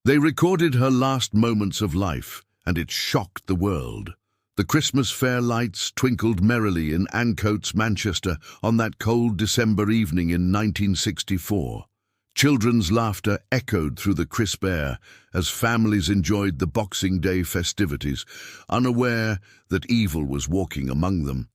They recorded her last moments of life, and it shocked the world. The Christmas fair lights twinkled merrily in Ancoats, Manchester, on that cold December evening in 1964. Children's laughter echoed through the crisp air as families enjoyed the Boxing Day festivities, unaware that evil was walking among them.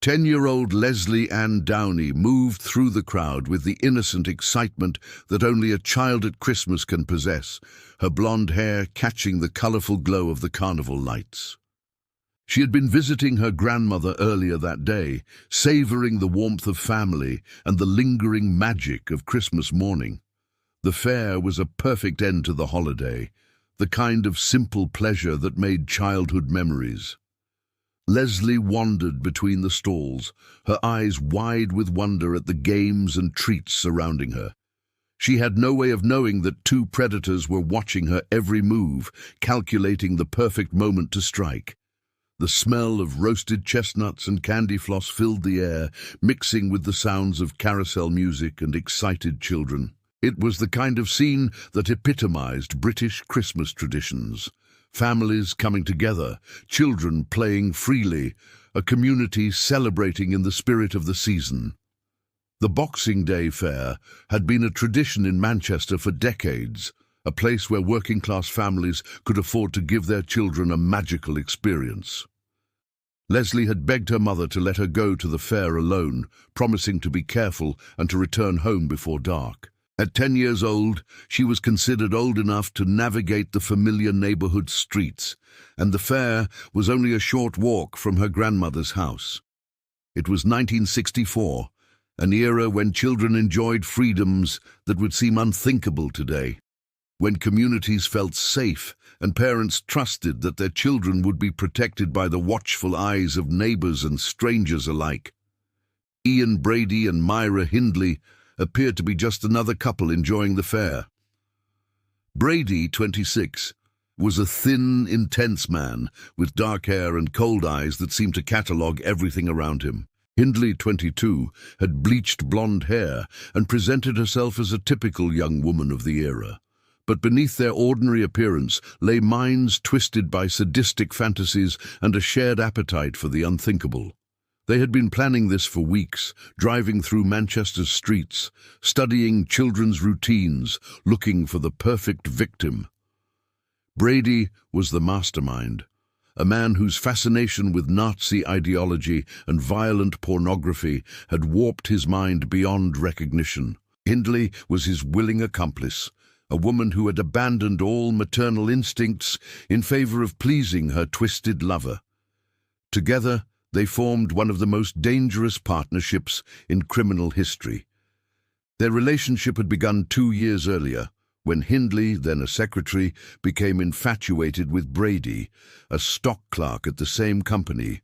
10-year-old Lesley Ann Downey moved through the crowd with the innocent excitement that only a child at Christmas can possess, her blonde hair catching the colourful glow of the carnival lights. She had been visiting her grandmother earlier that day, savouring the warmth of family and the lingering magic of Christmas morning. The fair was a perfect end to the holiday, the kind of simple pleasure that made childhood memories. Lesley wandered between the stalls, her eyes wide with wonder at the games and treats surrounding her. She had no way of knowing that two predators were watching her every move, calculating the perfect moment to strike. The smell of roasted chestnuts and candy floss filled the air, mixing with the sounds of carousel music and excited children. It was the kind of scene that epitomized British Christmas traditions. Families coming together, children playing freely, a community celebrating in the spirit of the season. The Boxing Day Fair had been a tradition in Manchester for decades, a place where working-class families could afford to give their children a magical experience. Lesley had begged her mother to let her go to the fair alone, promising to be careful and to return home before dark. At 10 years old, she was considered old enough to navigate the familiar neighbourhood streets, and the fair was only a short walk from her grandmother's house. It was 1964, an era when children enjoyed freedoms that would seem unthinkable today, when communities felt safe and parents trusted that their children would be protected by the watchful eyes of neighbours and strangers alike. Brady and Myra Hindley appeared to be just another couple enjoying the fair. Brady, 26, was a thin, intense man with dark hair and cold eyes that seemed to catalogue everything around him. Hindley, 22, had bleached blonde hair and presented herself as a typical young woman of the era. But beneath their ordinary appearance lay minds twisted by sadistic fantasies and a shared appetite for the unthinkable. They had been planning this for weeks, driving through Manchester's streets, studying children's routines, looking for the perfect victim. Brady was the mastermind, a man whose fascination with Nazi ideology and violent pornography had warped his mind beyond recognition. Hindley was his willing accomplice, a woman who had abandoned all maternal instincts in favor of pleasing her twisted lover. Together, they formed one of the most dangerous partnerships in criminal history. Their relationship had begun 2 years earlier, when Hindley, then a secretary, became infatuated with Brady, a stock clerk at the same company.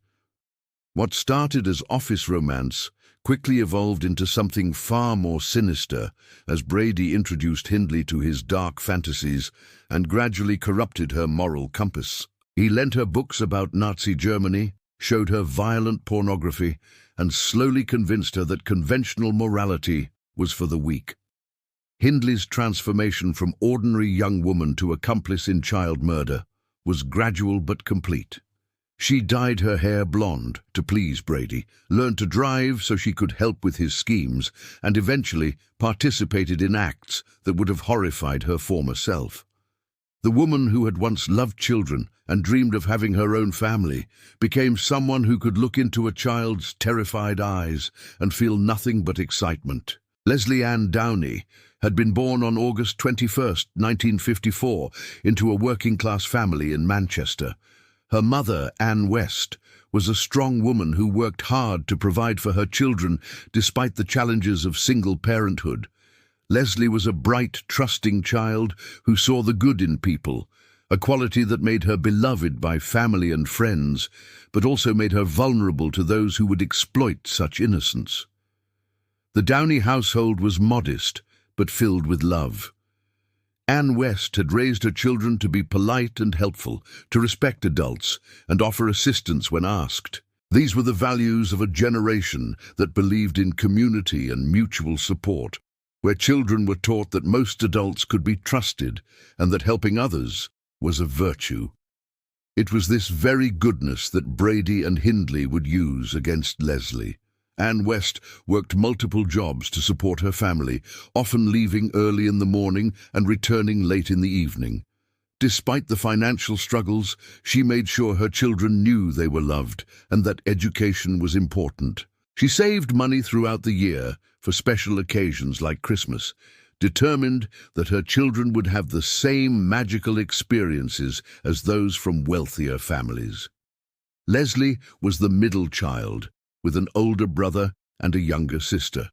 What started as office romance quickly evolved into something far more sinister as Brady introduced Hindley to his dark fantasies and gradually corrupted her moral compass. He lent her books about Nazi Germany, showed her violent pornography, and slowly convinced her that conventional morality was for the weak. Hindley's transformation from ordinary young woman to accomplice in child murder was gradual but complete. She dyed her hair blonde to please Brady, learned to drive so she could help with his schemes, and eventually participated in acts that would have horrified her former self. The woman who had once loved children and dreamed of having her own family became someone who could look into a child's terrified eyes and feel nothing but excitement. Lesley Ann Downey had been born on August 21, 1954, into a working-class family in Manchester. Her mother, Anne West, was a strong woman who worked hard to provide for her children despite the challenges of single parenthood. Lesley was a bright, trusting child who saw the good in people, a quality that made her beloved by family and friends, but also made her vulnerable to those who would exploit such innocence. The Downey household was modest, but filled with love. Anne West had raised her children to be polite and helpful, to respect adults, and offer assistance when asked. These were the values of a generation that believed in community and mutual support. where children were taught that most adults could be trusted and that helping others was a virtue. It was this very goodness that Brady and Hindley would use against Lesley. Ann West worked multiple jobs to support her family, often leaving early in the morning and returning late in the evening. Despite the financial struggles, she made sure her children knew they were loved and that education was important. She saved money throughout the year for special occasions like Christmas, determined that her children would have the same magical experiences as those from wealthier families. Lesley was the middle child, with an older brother and a younger sister.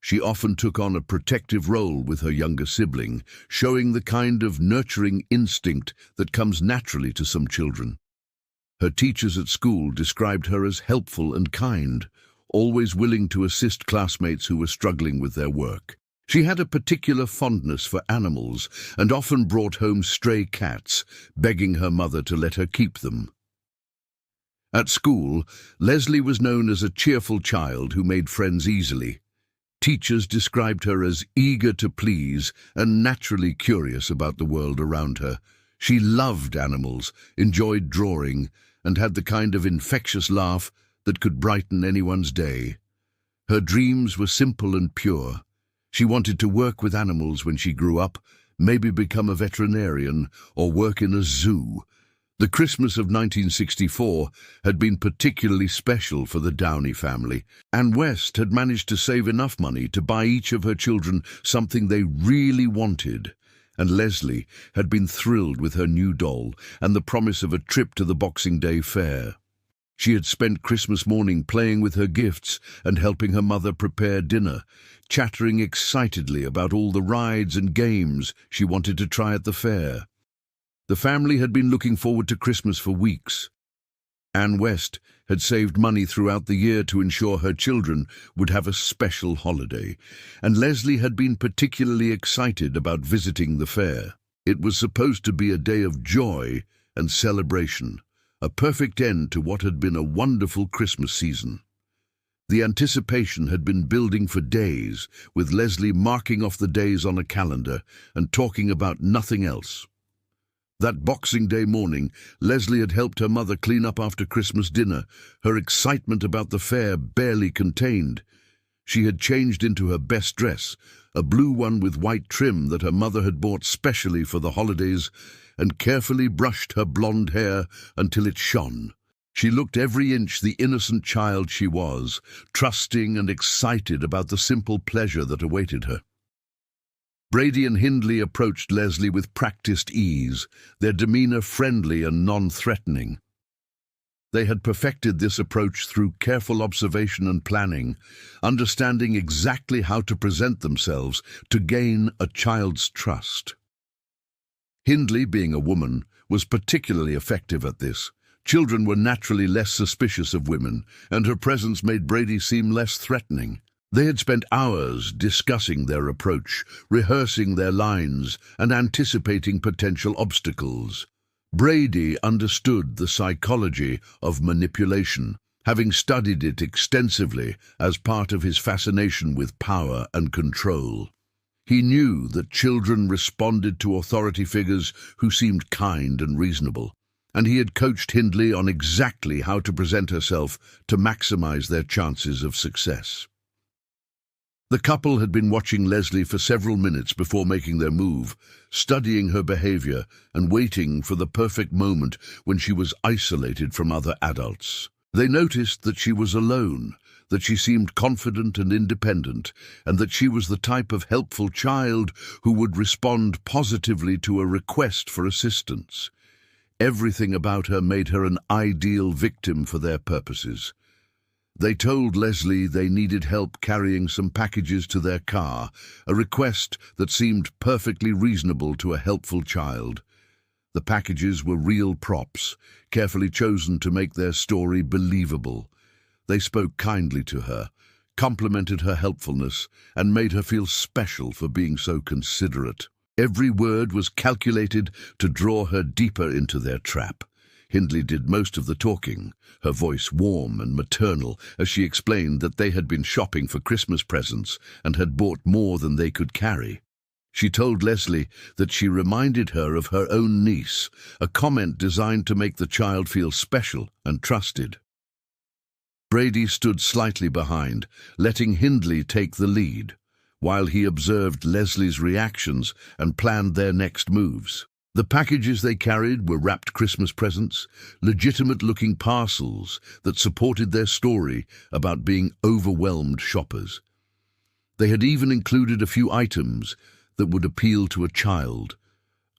She often took on a protective role with her younger sibling, showing the kind of nurturing instinct that comes naturally to some children. Her teachers at school described her as helpful and kind, always willing to assist classmates who were struggling with their work. She had a particular fondness for animals and often brought home stray cats, begging her mother to let her keep them. At school, Lesley was known as a cheerful child who made friends easily. Teachers described her as eager to please and naturally curious about the world around her. She loved animals, enjoyed drawing, and had the kind of infectious laugh that could brighten anyone's day. Her dreams were simple and pure. She wanted to work with animals when she grew up, maybe become a veterinarian or work in a zoo. The Christmas of 1964 had been particularly special for the Downey family. Ann West had managed to save enough money to buy each of her children something they really wanted, and Lesley had been thrilled with her new doll and the promise of a trip to the Boxing Day fair. She had spent Christmas morning playing with her gifts and helping her mother prepare dinner, chattering excitedly about all the rides and games she wanted to try at the fair. The family had been looking forward to Christmas for weeks. Ann West had saved money throughout the year to ensure her children would have a special holiday, and Lesley had been particularly excited about visiting the fair. It was supposed to be a day of joy and celebration, a perfect end to what had been a wonderful Christmas season. The anticipation had been building for days, with Lesley marking off the days on a calendar and talking about nothing else. That Boxing Day morning, Lesley had helped her mother clean up after Christmas dinner, her excitement about the fair barely contained. She had changed into her best dress, a blue one with white trim that her mother had bought specially for the holidays, and carefully brushed her blonde hair until it shone. She looked every inch the innocent child she was, trusting and excited about the simple pleasure that awaited her. Brady and Hindley approached Lesley with practiced ease, their demeanor friendly and non-threatening. They had perfected this approach through careful observation and planning, understanding exactly how to present themselves to gain a child's trust. Hindley, being a woman, was particularly effective at this. Children were naturally less suspicious of women, and her presence made Brady seem less threatening. They had spent hours discussing their approach, rehearsing their lines, and anticipating potential obstacles. Brady understood the psychology of manipulation, having studied it extensively as part of his fascination with power and control. He knew that children responded to authority figures who seemed kind and reasonable, and he had coached Hindley on exactly how to present herself to maximize their chances of success. The couple had been watching Lesley for several minutes before making their move, studying her behavior and waiting for the perfect moment when she was isolated from other adults. They noticed that she was alone, that she seemed confident and independent, and that she was the type of helpful child who would respond positively to a request for assistance. Everything about her made her an ideal victim for their purposes. They told Lesley they needed help carrying some packages to their car, a request that seemed perfectly reasonable to a helpful child. The packages were real props, carefully chosen to make their story believable. They spoke kindly to her, complimented her helpfulness, and made her feel special for being so considerate. Every word was calculated to draw her deeper into their trap. Hindley did most of the talking, her voice warm and maternal as she explained that they had been shopping for Christmas presents and had bought more than they could carry. She told Lesley that she reminded her of her own niece, a comment designed to make the child feel special and trusted. Brady stood slightly behind, letting Hindley take the lead, while he observed Leslie's reactions and planned their next moves. The packages they carried were wrapped Christmas presents, legitimate-looking parcels that supported their story about being overwhelmed shoppers. They had even included a few items that would appeal to a child.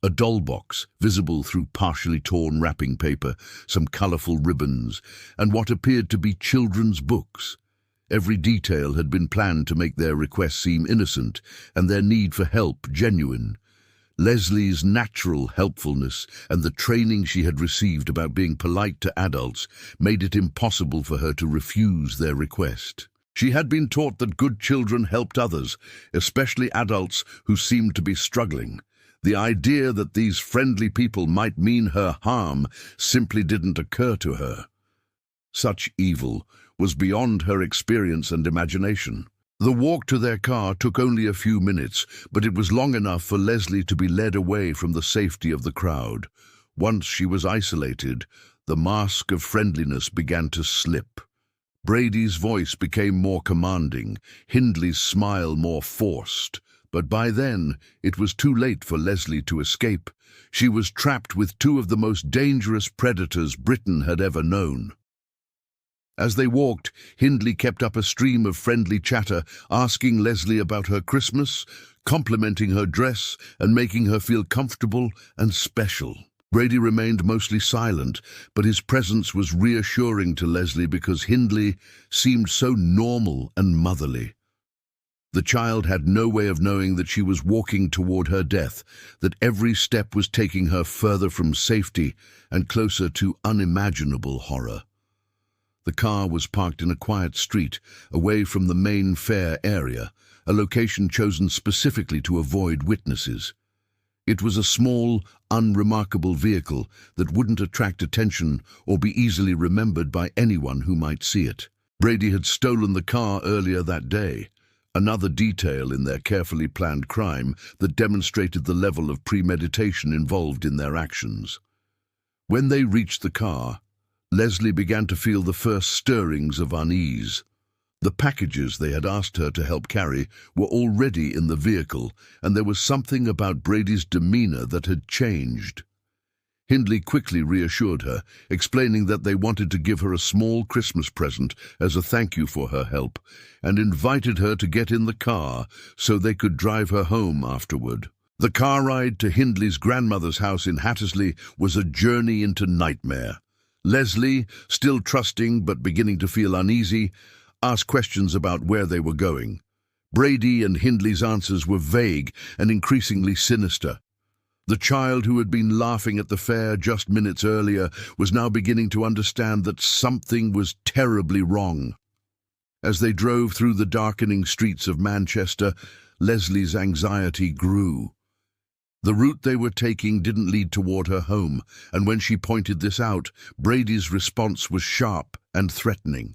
A doll box, visible through partially torn wrapping paper, some colourful ribbons, and what appeared to be children's books. Every detail had been planned to make their request seem innocent and their need for help genuine. Leslie's natural helpfulness and the training she had received about being polite to adults made it impossible for her to refuse their request. She had been taught that good children helped others, especially adults who seemed to be struggling. The idea that these friendly people might mean her harm simply didn't occur to her. Such evil was beyond her experience and imagination. The walk to their car took only a few minutes, but it was long enough for Lesley to be led away from the safety of the crowd. Once she was isolated, the mask of friendliness began to slip. Brady's voice became more commanding, Hindley's smile more forced. But by then, it was too late for Lesley to escape. She was trapped with two of the most dangerous predators Britain had ever known. As they walked, Hindley kept up a stream of friendly chatter, asking Lesley about her Christmas, complimenting her dress, and making her feel comfortable and special. Brady remained mostly silent, but his presence was reassuring to Lesley because Hindley seemed so normal and motherly. The child had no way of knowing that she was walking toward her death, that every step was taking her further from safety and closer to unimaginable horror. The car was parked in a quiet street, away from the main fair area, a location chosen specifically to avoid witnesses. It was a small, unremarkable vehicle that wouldn't attract attention or be easily remembered by anyone who might see it. Brady had stolen the car earlier that day, another detail in their carefully planned crime that demonstrated the level of premeditation involved in their actions. When they reached the car, Lesley began to feel the first stirrings of unease. The packages they had asked her to help carry were already in the vehicle, and there was something about Brady's demeanor that had changed. Hindley quickly reassured her, explaining that they wanted to give her a small Christmas present as a thank you for her help, and invited her to get in the car so they could drive her home afterward. The car ride to Hindley's grandmother's house in Hattersley was a journey into nightmare. Lesley, still trusting but beginning to feel uneasy, asked questions about where they were going. Brady and Hindley's answers were vague and increasingly sinister. The child who had been laughing at the fair just minutes earlier was now beginning to understand that something was terribly wrong. As they drove through the darkening streets of Manchester, Lesley's anxiety grew. The route they were taking didn't lead toward her home, and when she pointed this out, Brady's response was sharp and threatening.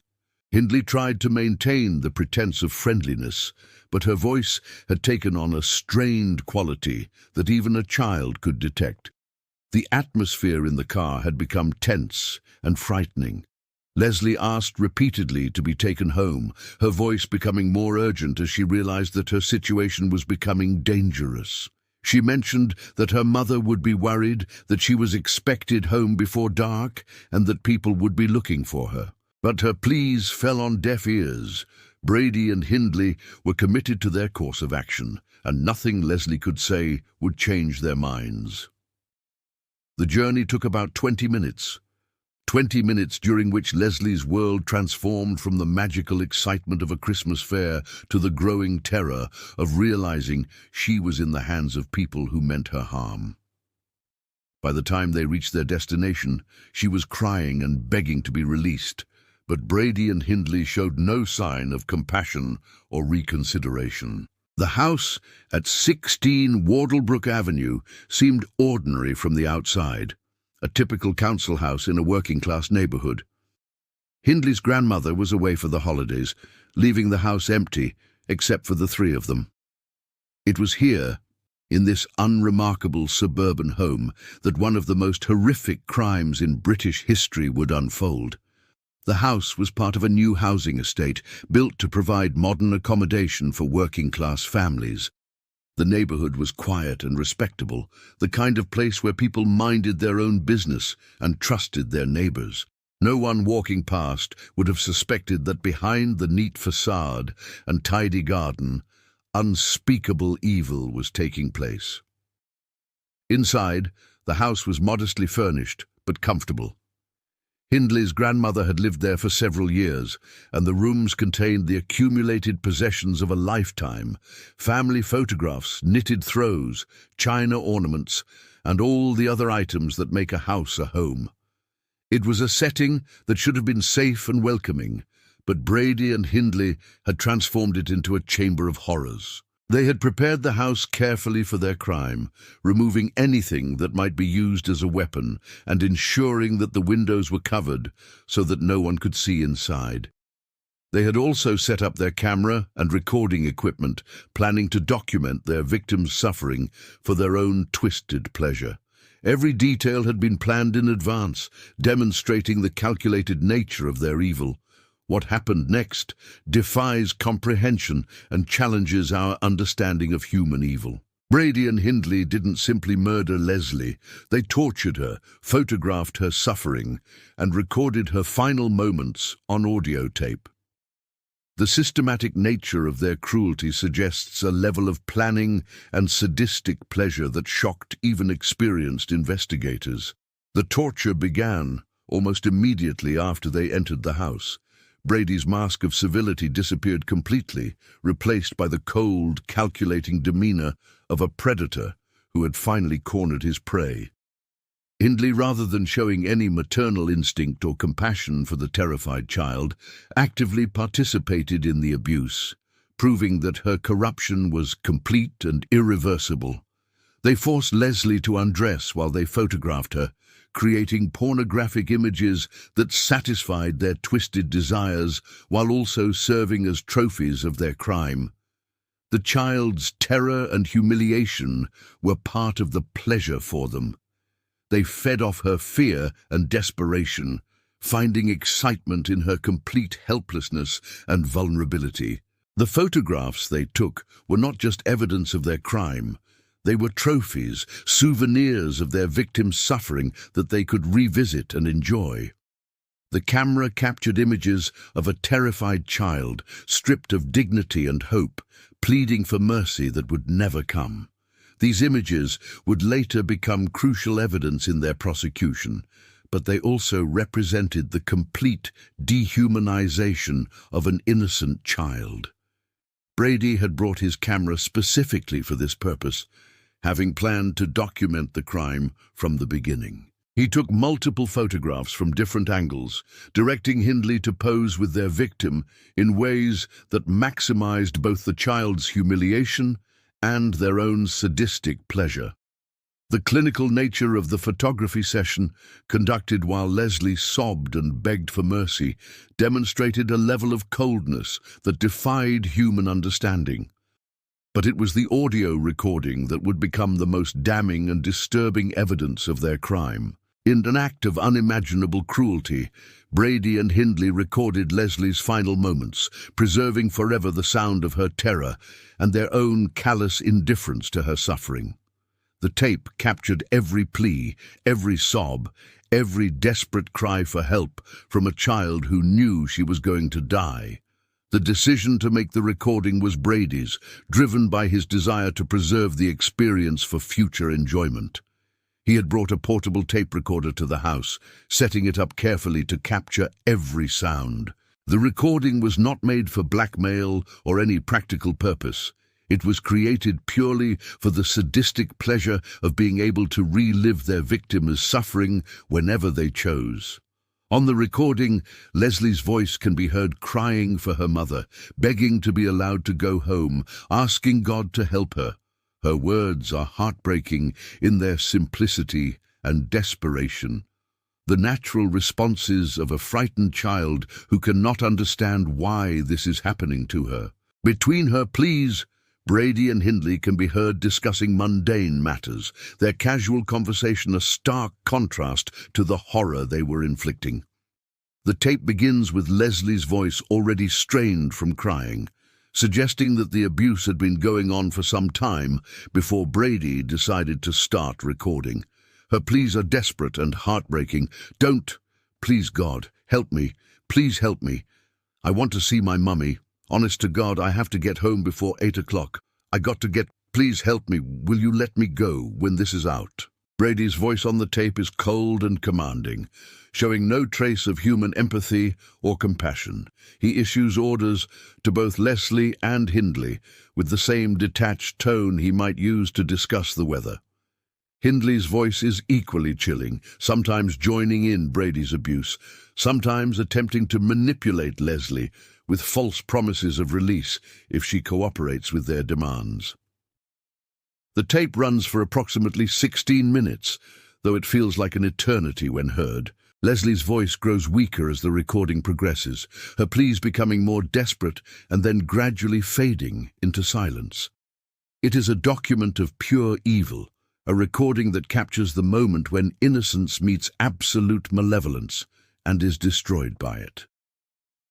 Hindley tried to maintain the pretense of friendliness, but her voice had taken on a strained quality that even a child could detect. The atmosphere in the car had become tense and frightening. Lesley asked repeatedly to be taken home, her voice becoming more urgent as she realized that her situation was becoming dangerous. She mentioned that her mother would be worried, that she was expected home before dark, and that people would be looking for her. But her pleas fell on deaf ears. Brady and Hindley were committed to their course of action, and nothing Lesley could say would change their minds. The journey took about 20 minutes. 20 minutes during which Lesley's world transformed from the magical excitement of a Christmas fair to the growing terror of realizing she was in the hands of people who meant her harm. By the time they reached their destination, she was crying and begging to be released, but Brady and Hindley showed no sign of compassion or reconsideration. The house at 16 Wardlebrook Avenue seemed ordinary from the outside. a typical council house in a working-class neighborhood. Hindley's grandmother was away for the holidays, leaving the house empty except for the three of them. It was here, in this unremarkable suburban home, that one of the most horrific crimes in British history would unfold. The house was part of a new housing estate built to provide modern accommodation for working-class families. The neighborhood was quiet and respectable, the kind of place where people minded their own business and trusted their neighbors. No one walking past would have suspected that behind the neat facade and tidy garden, unspeakable evil was taking place. Inside, the house was modestly furnished, but comfortable. Hindley's grandmother had lived there for several years, and the rooms contained the accumulated possessions of a lifetime: family photographs, knitted throws, china ornaments, and all the other items that make a house a home. It was a setting that should have been safe and welcoming, but Brady and Hindley had transformed it into a chamber of horrors. They had prepared the house carefully for their crime, removing anything that might be used as a weapon and ensuring that the windows were covered so that no one could see inside. They had also set up their camera and recording equipment, planning to document their victims' suffering for their own twisted pleasure. Every detail had been planned in advance, demonstrating the calculated nature of their evil. What happened next defies comprehension and challenges our understanding of human evil. Brady and Hindley didn't simply murder Lesley. They tortured her, photographed her suffering, and recorded her final moments on audio tape. The systematic nature of their cruelty suggests a level of planning and sadistic pleasure that shocked even experienced investigators. The torture began almost immediately after they entered the house. Brady's mask of civility disappeared completely, replaced by the cold, calculating demeanor of a predator who had finally cornered his prey. Hindley, rather than showing any maternal instinct or compassion for the terrified child, actively participated in the abuse, proving that her corruption was complete and irreversible. They forced Lesley to undress while they photographed her, creating pornographic images that satisfied their twisted desires while also serving as trophies of their crime. The child's terror and humiliation were part of the pleasure for them. They fed off her fear and desperation, finding excitement in her complete helplessness and vulnerability. The photographs they took were not just evidence of their crime. They were trophies, souvenirs of their victims' suffering that they could revisit and enjoy. The camera captured images of a terrified child, stripped of dignity and hope, pleading for mercy that would never come. These images would later become crucial evidence in their prosecution, but they also represented the complete dehumanization of an innocent child. Brady had brought his camera specifically for this purpose, having planned to document the crime from the beginning. He took multiple photographs from different angles, directing Hindley to pose with their victim in ways that maximized both the child's humiliation and their own sadistic pleasure. The clinical nature of the photography session, conducted while Lesley sobbed and begged for mercy, demonstrated a level of coldness that defied human understanding. But it was the audio recording that would become the most damning and disturbing evidence of their crime. In an act of unimaginable cruelty, Brady and Hindley recorded Lesley's final moments, preserving forever the sound of her terror and their own callous indifference to her suffering. The tape captured every plea, every sob, every desperate cry for help from a child who knew she was going to die. The decision to make the recording was Brady's, driven by his desire to preserve the experience for future enjoyment. He had brought a portable tape recorder to the house, setting it up carefully to capture every sound. The recording was not made for blackmail or any practical purpose. It was created purely for the sadistic pleasure of being able to relive their victim's suffering whenever they chose. On the recording, Lesley's voice can be heard crying for her mother, begging to be allowed to go home, asking God to help her. Her words are heartbreaking in their simplicity and desperation, the natural responses of a frightened child who cannot understand why this is happening to her. Between her pleas, Brady and Hindley can be heard discussing mundane matters, their casual conversation a stark contrast to the horror they were inflicting. The tape begins with Lesley's voice already strained from crying, suggesting that the abuse had been going on for some time before Brady decided to start recording. Her pleas are desperate and heartbreaking. "Don't! Please, God, help me. Please help me. I want to see my mummy. Honest to God, I have to get home before 8 o'clock. Please help me. Will you let me go when this is out?" Brady's voice on the tape is cold and commanding, showing no trace of human empathy or compassion. He issues orders to both Lesley and Hindley with the same detached tone he might use to discuss the weather. Hindley's voice is equally chilling, sometimes joining in Brady's abuse, sometimes attempting to manipulate Lesley with false promises of release if she cooperates with their demands. The tape runs for approximately 16 minutes, though it feels like an eternity when heard. Lesley's voice grows weaker as the recording progresses, her pleas becoming more desperate and then gradually fading into silence. It is a document of pure evil, a recording that captures the moment when innocence meets absolute malevolence and is destroyed by it.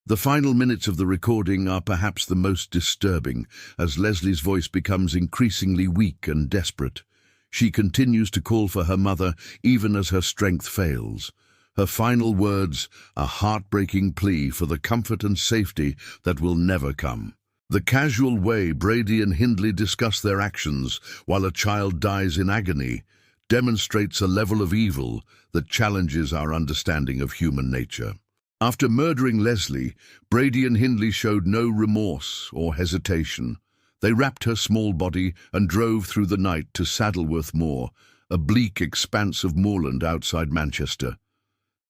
The final minutes of the recording are perhaps the most disturbing, as Lesley's voice becomes increasingly weak and desperate. She continues to call for her mother even as her strength fails. Her final words, a heartbreaking plea for the comfort and safety that will never come. The casual way Brady and Hindley discuss their actions while a child dies in agony demonstrates a level of evil that challenges our understanding of human nature. After murdering Lesley, Brady and Hindley showed no remorse or hesitation. They wrapped her small body and drove through the night to Saddleworth Moor, a bleak expanse of moorland outside Manchester.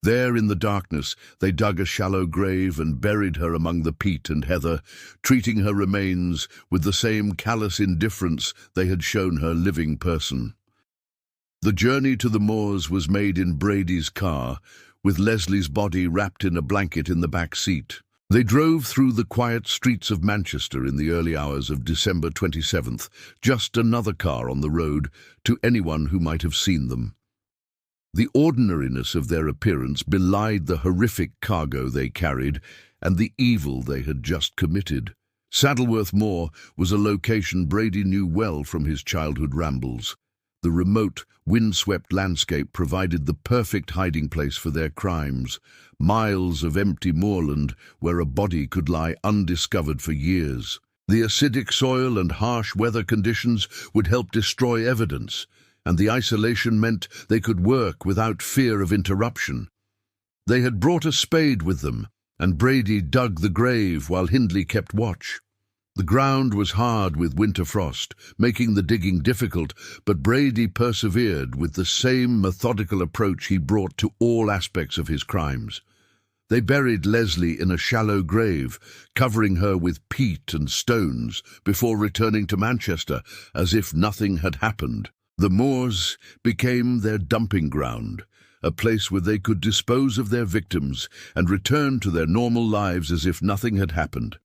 There in the darkness, they dug a shallow grave and buried her among the peat and heather, treating her remains with the same callous indifference they had shown her living person. The journey to the moors was made in Brady's car, with Lesley's body wrapped in a blanket in the back seat. They drove through the quiet streets of Manchester in the early hours of December 27th, just another car on the road to anyone who might have seen them. The ordinariness of their appearance belied the horrific cargo they carried and the evil they had just committed. Saddleworth Moor was a location Brady knew well from his childhood rambles. The remote, windswept landscape provided the perfect hiding place for their crimes, miles of empty moorland where a body could lie undiscovered for years. The acidic soil and harsh weather conditions would help destroy evidence, and the isolation meant they could work without fear of interruption. They had brought a spade with them, and Brady dug the grave while Hindley kept watch. The ground was hard with winter frost, making the digging difficult, but Brady persevered with the same methodical approach he brought to all aspects of his crimes. They buried Lesley in a shallow grave, covering her with peat and stones, before returning to Manchester as if nothing had happened. The moors became their dumping ground, a place where they could dispose of their victims and return to their normal lives as if nothing had happened.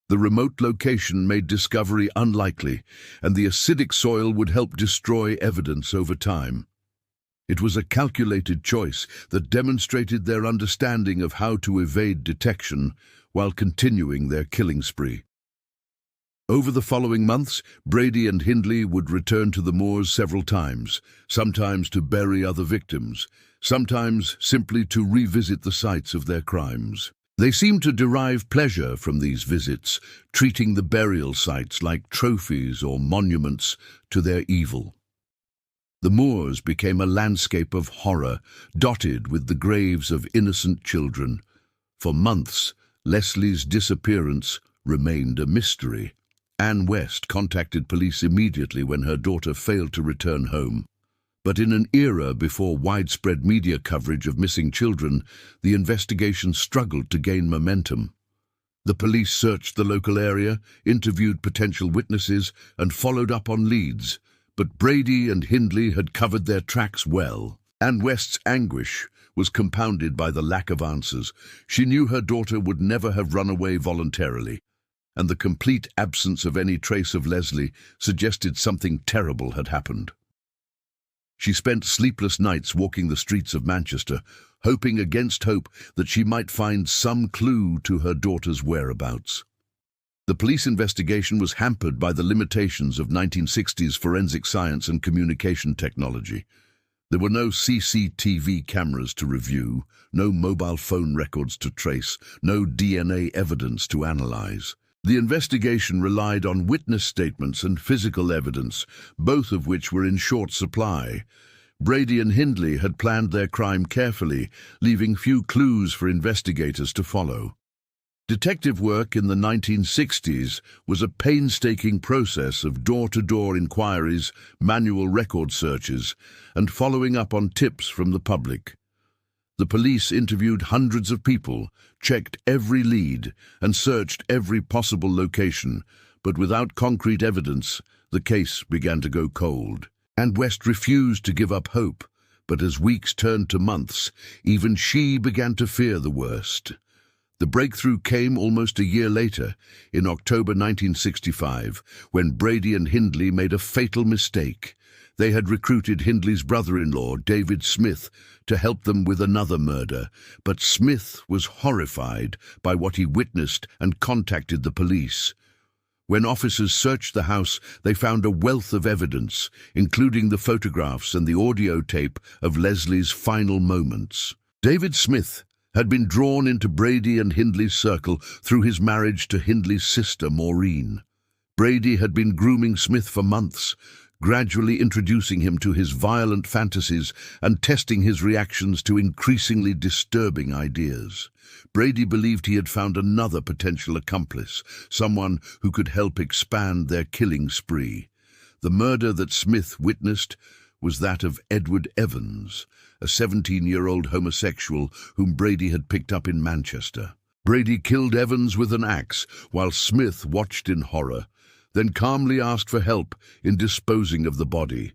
The remote location made discovery unlikely, and the acidic soil would help destroy evidence over time. It was a calculated choice that demonstrated their understanding of how to evade detection while continuing their killing spree. Over the following months, Brady and Hindley would return to the moors several times, sometimes to bury other victims, sometimes simply to revisit the sites of their crimes. They seemed to derive pleasure from these visits, treating the burial sites like trophies or monuments to their evil. The moors became a landscape of horror, dotted with the graves of innocent children. For months, Lesley's disappearance remained a mystery. Anne West contacted police immediately when her daughter failed to return home. But in an era before widespread media coverage of missing children, the investigation struggled to gain momentum. The police searched the local area, interviewed potential witnesses, and followed up on leads, but Brady and Hindley had covered their tracks well. Anne West's anguish was compounded by the lack of answers. She knew her daughter would never have run away voluntarily, and the complete absence of any trace of Lesley suggested something terrible had happened. She spent sleepless nights walking the streets of Manchester, hoping against hope that she might find some clue to her daughter's whereabouts. The police investigation was hampered by the limitations of 1960s forensic science and communication technology. There were no CCTV cameras to review, no mobile phone records to trace, no DNA evidence to analyze. The investigation relied on witness statements and physical evidence, both of which were in short supply. Brady and Hindley had planned their crime carefully, leaving few clues for investigators to follow. Detective work in the 1960s was a painstaking process of door-to-door inquiries, manual record searches, and following up on tips from the public. The police interviewed hundreds of people, checked every lead, and searched every possible location, but without concrete evidence, the case began to go cold. And West refused to give up hope, but as weeks turned to months, even she began to fear the worst. The breakthrough came almost a year later, in October 1965, when Brady and Hindley made a fatal mistake. They had recruited Hindley's brother-in-law, David Smith, to help them with another murder, but Smith was horrified by what he witnessed and contacted the police. When officers searched the house, they found a wealth of evidence, including the photographs and the audio tape of Lesley's final moments. David Smith had been drawn into Brady and Hindley's circle through his marriage to Hindley's sister, Maureen. Brady had been grooming Smith for months, gradually introducing him to his violent fantasies and testing his reactions to increasingly disturbing ideas. Brady believed he had found another potential accomplice, someone who could help expand their killing spree. The murder that Smith witnessed was that of Edward Evans, a 17-year-old homosexual whom Brady had picked up in Manchester. Brady killed Evans with an axe, while Smith watched in horror, then calmly asked for help in disposing of the body.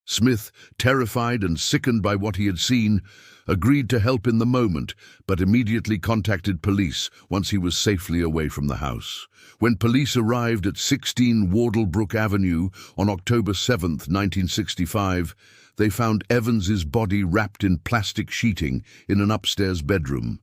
Smith, terrified and sickened by what he had seen, agreed to help in the moment, but immediately contacted police once he was safely away from the house. When police arrived at 16 Wardlebrook Avenue on October 7, 1965, they found Evans's body wrapped in plastic sheeting in an upstairs bedroom.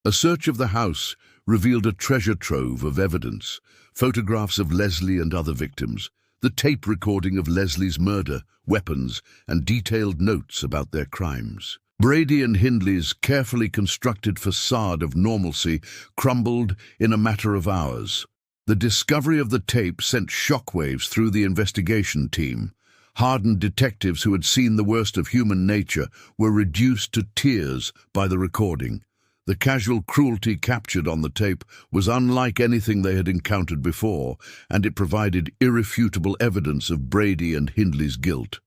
A search of the house revealed a treasure trove of evidence: photographs of Lesley and other victims, the tape recording of Lesley's murder, weapons, and detailed notes about their crimes. Brady and Hindley's carefully constructed facade of normalcy crumbled in a matter of hours. The discovery of the tape sent shockwaves through the investigation team. Hardened detectives who had seen the worst of human nature were reduced to tears by the recording. The casual cruelty captured on the tape was unlike anything they had encountered before, and it provided irrefutable evidence of Brady and Hindley's guilt.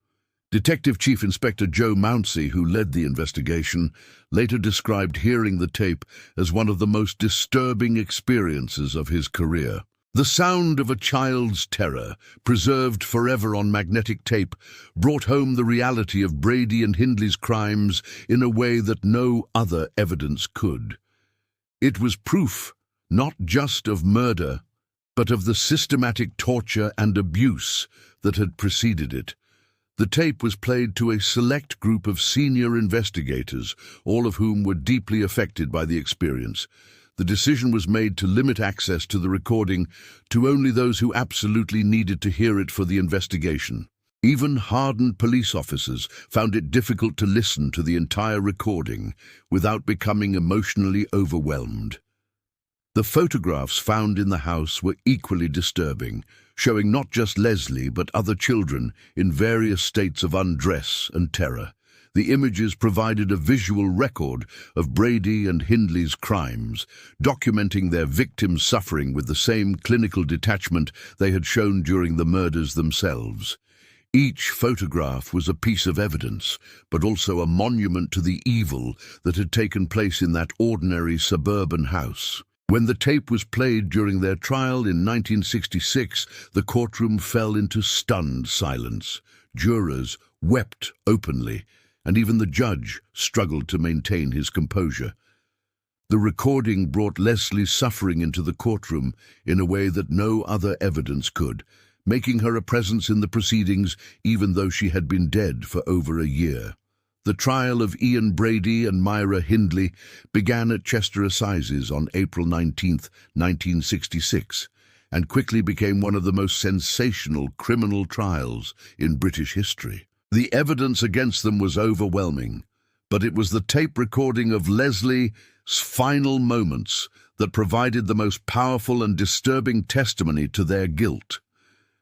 Detective Chief Inspector Joe Mounsey, who led the investigation, later described hearing the tape as one of the most disturbing experiences of his career. The sound of a child's terror, preserved forever on magnetic tape, brought home the reality of Brady and Hindley's crimes in a way that no other evidence could. It was proof not just of murder, but of the systematic torture and abuse that had preceded it. The tape was played to a select group of senior investigators, all of whom were deeply affected by the experience. The decision was made to limit access to the recording to only those who absolutely needed to hear it for the investigation. Even hardened police officers found it difficult to listen to the entire recording without becoming emotionally overwhelmed. The photographs found in the house were equally disturbing, showing not just Lesley but other children in various states of undress and terror. The images provided a visual record of Brady and Hindley's crimes, documenting their victims' suffering with the same clinical detachment they had shown during the murders themselves. Each photograph was a piece of evidence, but also a monument to the evil that had taken place in that ordinary suburban house. When the tape was played during their trial in 1966, the courtroom fell into stunned silence. Jurors wept openly, and even the judge struggled to maintain his composure. The recording brought Lesley's suffering into the courtroom in a way that no other evidence could, making her a presence in the proceedings even though she had been dead for over a year. The trial of Ian Brady and Myra Hindley began at Chester Assizes on April 19, 1966, and quickly became one of the most sensational criminal trials in British history. The evidence against them was overwhelming, but it was the tape recording of Lesley's final moments that provided the most powerful and disturbing testimony to their guilt.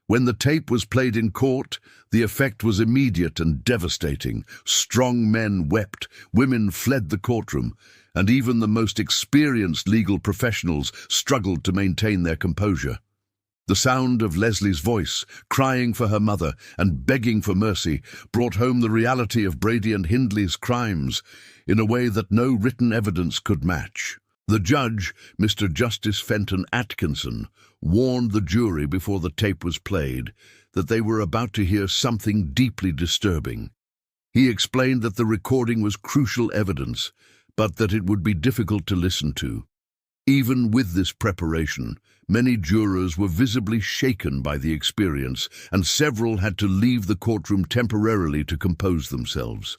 When the tape was played in court, the effect was immediate and devastating. Strong men wept, women fled the courtroom, and even the most experienced legal professionals struggled to maintain their composure. The sound of Lesley's voice, crying for her mother and begging for mercy, brought home the reality of Brady and Hindley's crimes in a way that no written evidence could match. The judge, Mr. Justice Fenton Atkinson, warned the jury before the tape was played that they were about to hear something deeply disturbing. He explained that the recording was crucial evidence, but that it would be difficult to listen to. Even with this preparation, many jurors were visibly shaken by the experience, and several had to leave the courtroom temporarily to compose themselves.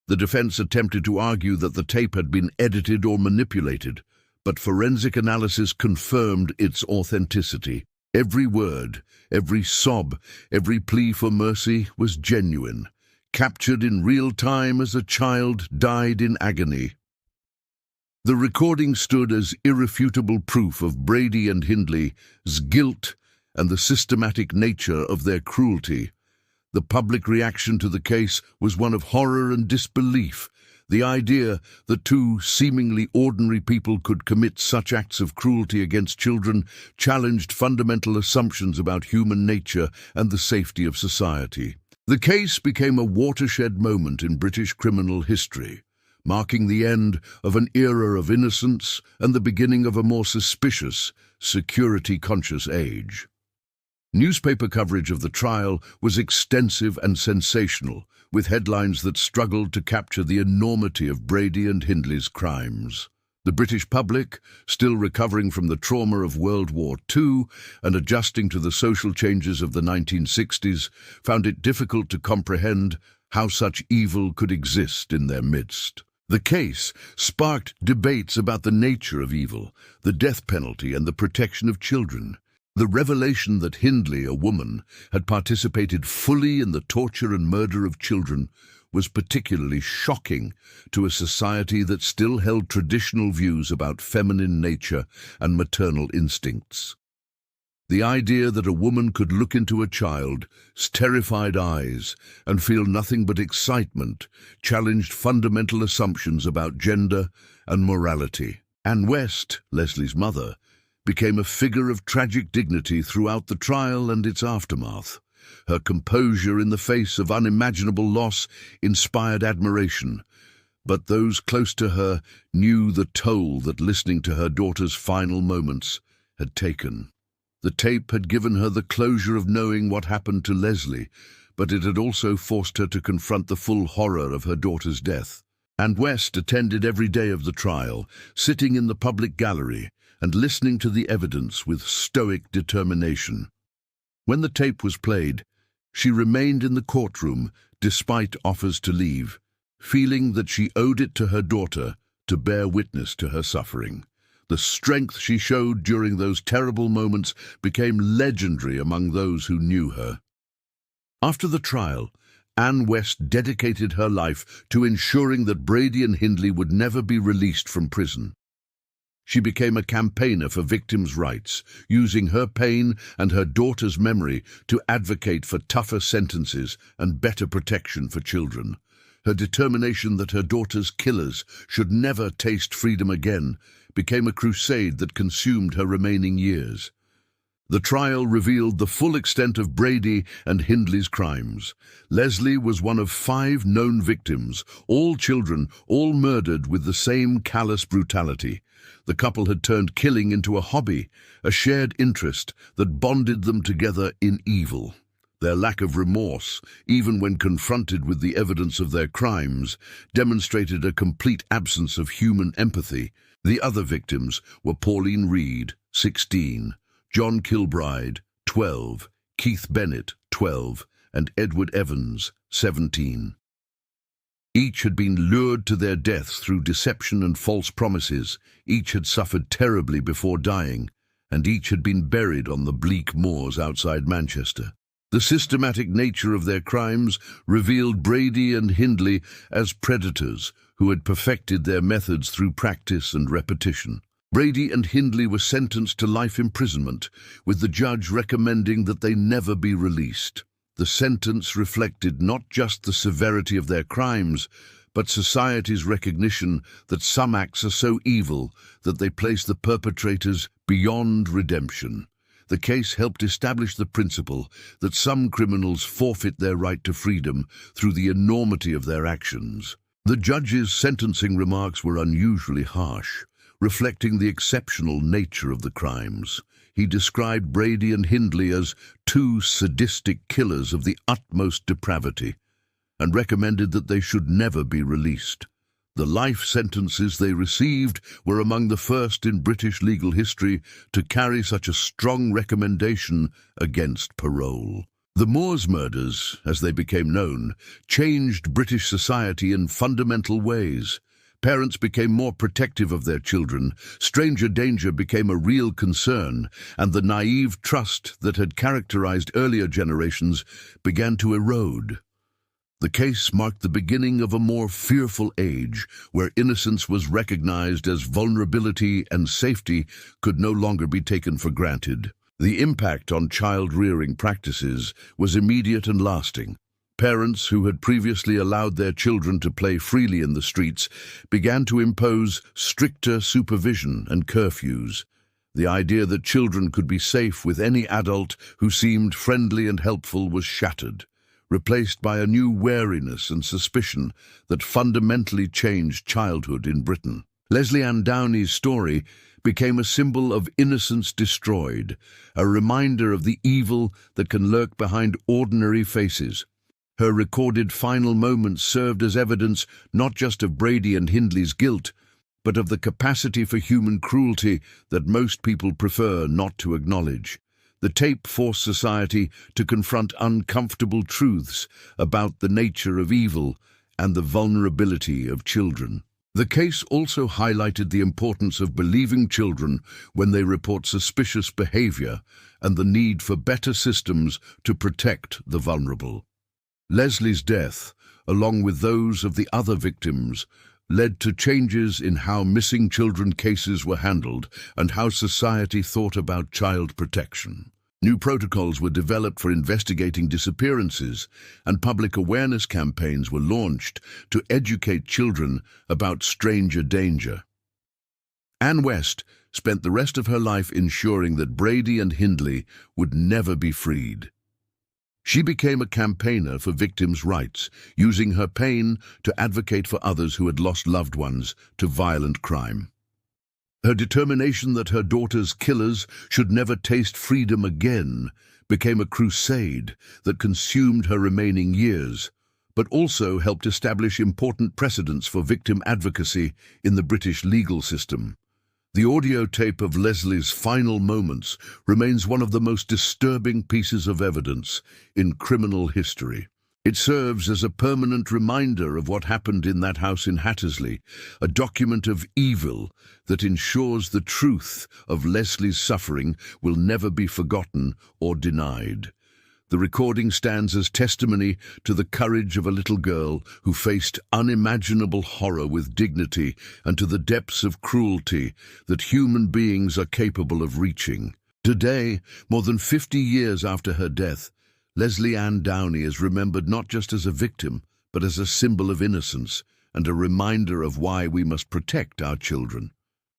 The defense attempted to argue that the tape had been edited or manipulated, but forensic analysis confirmed its authenticity. Every word, every sob, every plea for mercy was genuine, captured in real time as a child died in agony. The recording stood as irrefutable proof of Brady and Hindley's guilt and the systematic nature of their cruelty. The public reaction to the case was one of horror and disbelief. The idea that two seemingly ordinary people could commit such acts of cruelty against children challenged fundamental assumptions about human nature and the safety of society. The case became a watershed moment in British criminal history, marking the end of an era of innocence and the beginning of a more suspicious, security-conscious age. Newspaper coverage of the trial was extensive and sensational, with headlines that struggled to capture the enormity of Brady and Hindley's crimes. The British public, still recovering from the trauma of World War II and adjusting to the social changes of the 1960s, found it difficult to comprehend how such evil could exist in their midst. The case sparked debates about the nature of evil, the death penalty, and the protection of children. The revelation that Hindley, a woman, had participated fully in the torture and murder of children was particularly shocking to a society that still held traditional views about feminine nature and maternal instincts. The idea that a woman could look into a child's terrified eyes and feel nothing but excitement challenged fundamental assumptions about gender and morality. Anne West, Lesley's mother, became a figure of tragic dignity throughout the trial and its aftermath. Her composure in the face of unimaginable loss inspired admiration, but those close to her knew the toll that listening to her daughter's final moments had taken. The tape had given her the closure of knowing what happened to Lesley, but it had also forced her to confront the full horror of her daughter's death. Anne West attended every day of the trial, sitting in the public gallery and listening to the evidence with stoic determination. When the tape was played, she remained in the courtroom despite offers to leave, feeling that she owed it to her daughter to bear witness to her suffering. The strength she showed during those terrible moments became legendary among those who knew her. After the trial, Anne West dedicated her life to ensuring that Brady and Hindley would never be released from prison. She became a campaigner for victims' rights, using her pain and her daughter's memory to advocate for tougher sentences and better protection for children. Her determination that her daughter's killers should never taste freedom again became a crusade that consumed her remaining years. The trial revealed the full extent of Brady and Hindley's crimes. Lesley was one of 5 known victims, all children, all murdered with the same callous brutality. The couple had turned killing into a hobby, a shared interest that bonded them together in evil. Their lack of remorse, even when confronted with the evidence of their crimes, demonstrated a complete absence of human empathy. The other victims were Pauline Reed, 16, John Kilbride, 12, Keith Bennett, 12, and Edward Evans, 17. Each had been lured to their deaths through deception and false promises. Each had suffered terribly before dying, and each had been buried on the bleak moors outside Manchester. The systematic nature of their crimes revealed Brady and Hindley as predators who had perfected their methods through practice and repetition. Brady and Hindley were sentenced to life imprisonment, with the judge recommending that they never be released. The sentence reflected not just the severity of their crimes, but society's recognition that some acts are so evil that they place the perpetrators beyond redemption. The case helped establish the principle that some criminals forfeit their right to freedom through the enormity of their actions. The judge's sentencing remarks were unusually harsh, reflecting the exceptional nature of the crimes. He described Brady and Hindley as two sadistic killers of the utmost depravity, and recommended that they should never be released. The life sentences they received were among the first in British legal history to carry such a strong recommendation against parole. The Moors murders, as they became known, changed British society in fundamental ways. Parents became more protective of their children, stranger danger became a real concern, and the naive trust that had characterized earlier generations began to erode. The case marked the beginning of a more fearful age, where innocence was recognized as vulnerability and safety could no longer be taken for granted. The impact on child-rearing practices was immediate and lasting. Parents who had previously allowed their children to play freely in the streets began to impose stricter supervision and curfews. The idea that children could be safe with any adult who seemed friendly and helpful was shattered, replaced by a new wariness and suspicion that fundamentally changed childhood in Britain. Lesley Ann Downey's story became a symbol of innocence destroyed, a reminder of the evil that can lurk behind ordinary faces. Her recorded final moments served as evidence not just of Brady and Hindley's guilt, but of the capacity for human cruelty that most people prefer not to acknowledge. The tape forced society to confront uncomfortable truths about the nature of evil and the vulnerability of children. The case also highlighted the importance of believing children when they report suspicious behavior and the need for better systems to protect the vulnerable. Lesley's death, along with those of the other victims, led to changes in how missing children cases were handled and how society thought about child protection. New protocols were developed for investigating disappearances, and public awareness campaigns were launched to educate children about stranger danger. Anne West spent the rest of her life ensuring that Brady and Hindley would never be freed. She became a campaigner for victims' rights, using her pain to advocate for others who had lost loved ones to violent crime. Her determination that her daughter's killers should never taste freedom again became a crusade that consumed her remaining years, but also helped establish important precedents for victim advocacy in the British legal system. The audio tape of Lesley's final moments remains one of the most disturbing pieces of evidence in criminal history. It serves as a permanent reminder of what happened in that house in Hattersley, a document of evil that ensures the truth of Lesley's suffering will never be forgotten or denied. The recording stands as testimony to the courage of a little girl who faced unimaginable horror with dignity and to the depths of cruelty that human beings are capable of reaching. Today, more than 50 years after her death, Lesley Ann Downey is remembered not just as a victim, but as a symbol of innocence and a reminder of why we must protect our children.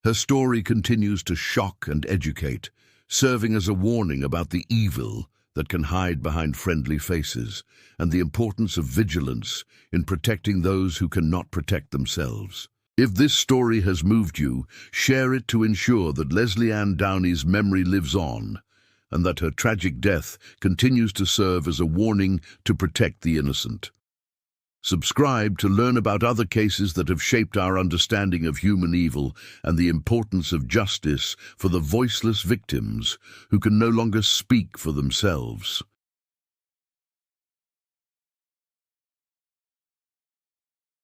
Her story continues to shock and educate, serving as a warning about the evil that can hide behind friendly faces and the importance of vigilance in protecting those who cannot protect themselves. If this story has moved you, share it to ensure that Lesley Ann Downey's memory lives on and that her tragic death continues to serve as a warning to protect the innocent. Subscribe to learn about other cases that have shaped our understanding of human evil and the importance of justice for the voiceless victims who can no longer speak for themselves.